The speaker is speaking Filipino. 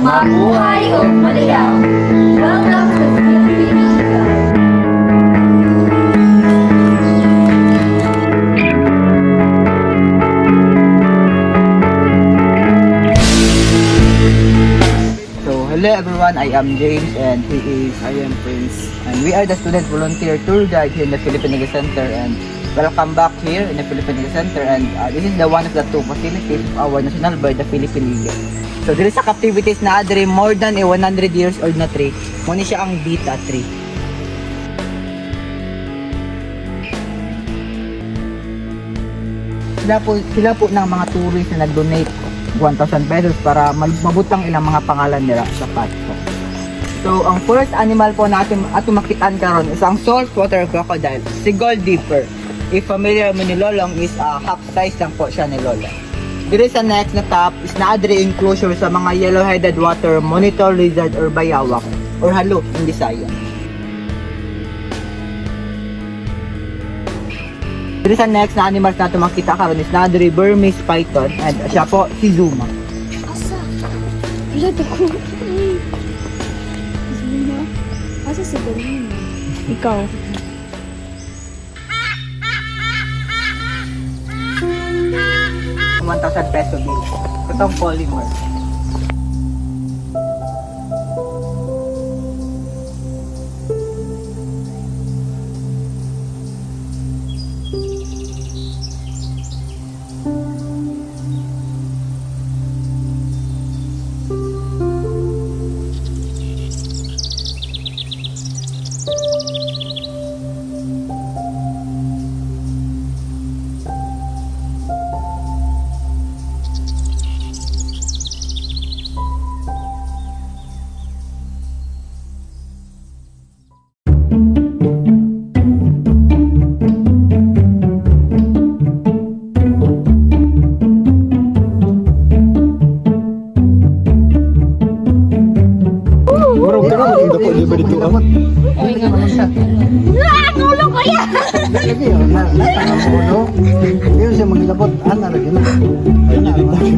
Mabuhay o Maliyaw! Welcome to Philippine Eagle! So, hello everyone, I am James and I am Prince. And we are the student volunteer tour guide here in the Philippine Eagle Center, and welcome back here in the Philippine Eagle Center, and this is the one of the two facilities of our national bird, the Philippine Eagle. So, dito sa captivities na adre more than 100 years old na tree, muna siya ang Beta tree. Sila po ng mga tourists na nag-donate 1,000 pesos para mabutang ilang mga pangalan nila sa patso. So, ang first animal po natin at makitaan karon is ang saltwater crocodile, si Gold Dipper. If familiar mo ni Lolong is half size lang po siya ni Lolong. Dito sa next na top is na-adre enclosure sa mga yellow-headed water monitor lizard or bayawak or halo in Bisaya. Dito sa next na animals natin makita karon is na-adre Burmese python, and siya po si Zuma. Asa? Wala ko. Zuma? Asa si Zuma? Ikaw? Ang 1,000 peso bill. Itong polymer. Ulo ko yan! Lagi yun, natanga mo, no? Yun siya maglabot, ana lagi na. Ay,